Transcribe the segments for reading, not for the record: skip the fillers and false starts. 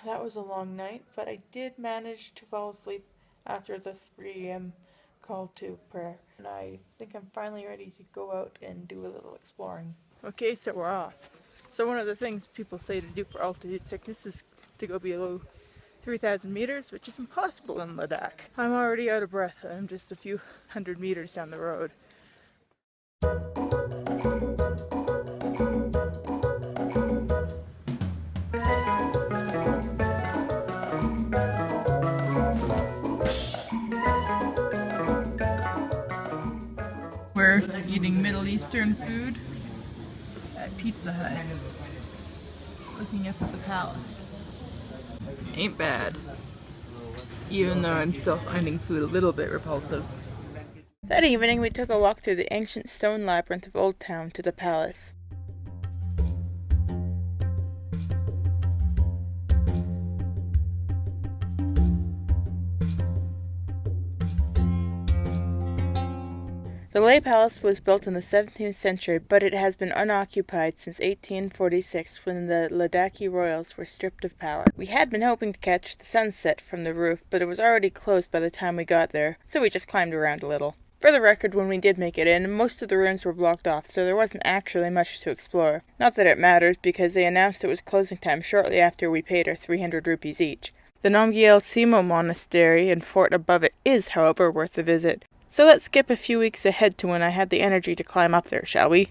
that was a long night, but I did manage to fall asleep after the 3 a.m. call to prayer. And I think I'm finally ready to go out and do a little exploring. Okay, so we're off. So one of the things people say to do for altitude sickness is to go below 3,000 meters, which is impossible in Ladakh. I'm already out of breath. I'm just a few hundred meters down the road. We're eating Middle Eastern food at Pizza Hut, looking up at the palace. Ain't bad, even though I'm still finding food a little bit repulsive. That evening we took a walk through the ancient stone labyrinth of Old Town to the palace. The Shey Palace was built in the 17th century, but it has been unoccupied since 1846 when the Ladakhi royals were stripped of power. We had been hoping to catch the sunset from the roof, but it was already closed by the time we got there, so we just climbed around a little. For the record, when we did make it in, most of the rooms were blocked off, so there wasn't actually much to explore. Not that it matters, because they announced it was closing time shortly after we paid our 300 rupees each. The Mangyal Tsemo Monestary and fort above it is, however, worth a visit. So let's skip a few weeks ahead to when I had the energy to climb up there, shall we?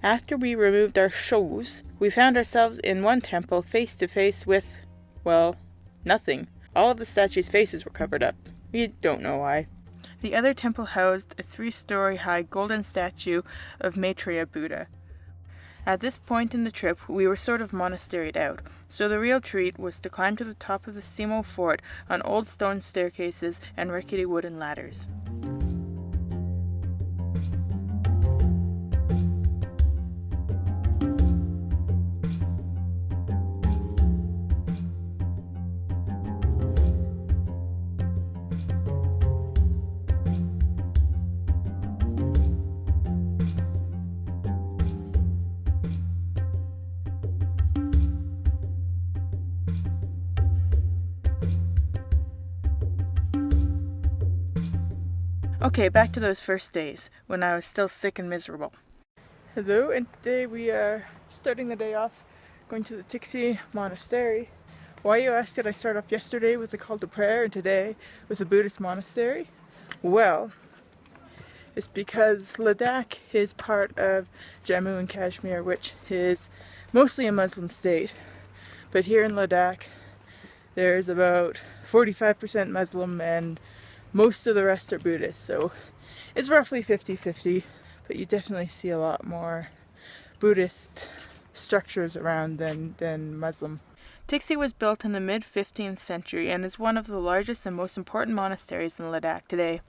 After we removed our shoes, we found ourselves in one temple face to face with, well, nothing. All of the statues' faces were covered up. We don't know why. The other temple housed a 3-story high golden statue of Maitreya Buddha. At this point in the trip, we were sort of monasteried out, so the real treat was to climb to the top of the Tsemo fort on old stone staircases and rickety wooden ladders. Okay, back to those first days, when I was still sick and miserable. Hello, and today we are starting the day off going to the Shey Monastery. Why, you ask, did I start off yesterday with a call to prayer and today with a Buddhist monastery? Well, it's because Ladakh is part of Jammu and Kashmir, which is mostly a Muslim state. But here in Ladakh, there's about 45% Muslim and most of the rest are Buddhist, so it's roughly 50-50, but you definitely see a lot more Buddhist structures around than Muslim. Shey was built in the mid-15th century and is one of the largest and most important monasteries in Ladakh today.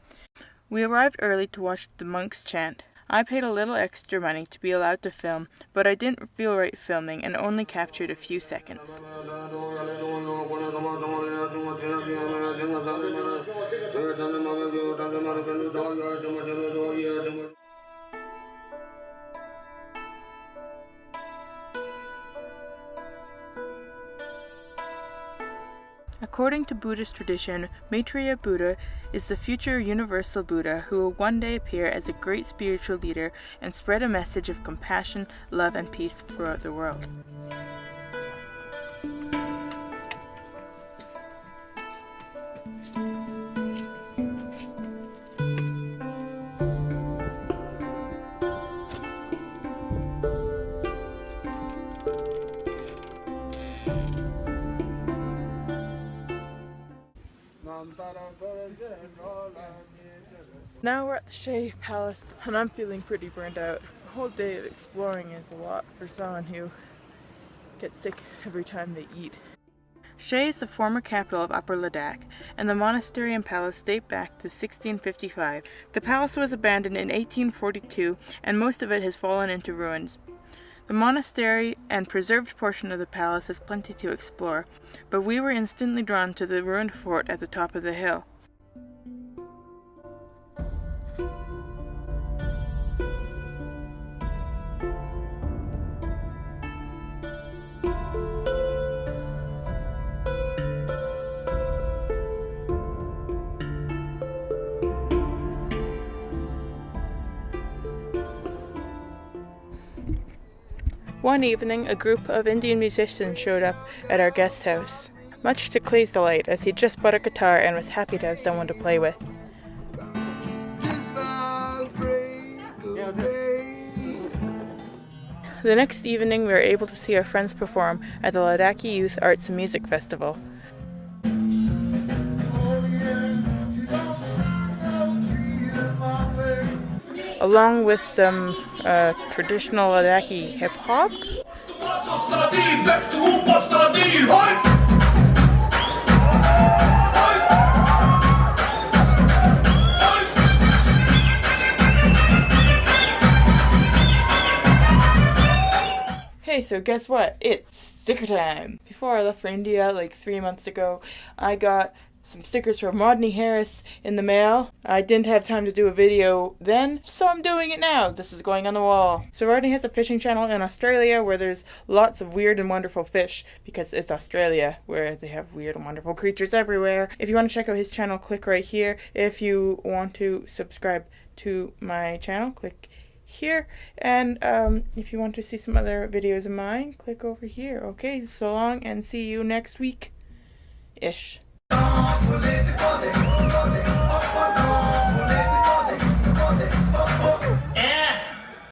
We arrived early to watch the monks chant. I paid a little extra money to be allowed to film, but I didn't feel right filming and only captured a few seconds. According to Buddhist tradition, Maitreya Buddha is the future universal Buddha who will one day appear as a great spiritual leader and spread a message of compassion, love, and peace throughout the world. Now we're at the Shey Palace and I'm feeling pretty burned out. A whole day of exploring is a lot for someone who gets sick every time they eat. Shey is the former capital of Upper Ladakh, and the monastery and palace date back to 1655. The palace was abandoned in 1842 and most of it has fallen into ruins. The monastery and preserved portion of the palace has plenty to explore, but we were instantly drawn to the ruined fort at the top of the hill. One evening, a group of Indian musicians showed up at our guest house, much to Clay's delight, as he'd just bought a guitar and was happy to have someone to play with. The next evening, we were able to see our friends perform at the Ladakhi Youth Arts and Music Festival. Along with some traditional Ladakhi hip-hop. Hey, so guess what? It's sticker time! Before I left for India, like 3 months ago, I got some stickers from Rodney Harris in the mail. I didn't have time to do a video then, so I'm doing it now. This is going on the wall. So Rodney has a fishing channel in Australia where there's lots of weird and wonderful fish, because it's Australia where they have weird and wonderful creatures everywhere. If you want to check out his channel, click right here. If you want to subscribe to my channel, click here, and if you want to see some other videos of mine, click over here. Okay, so long, and see you next week ish.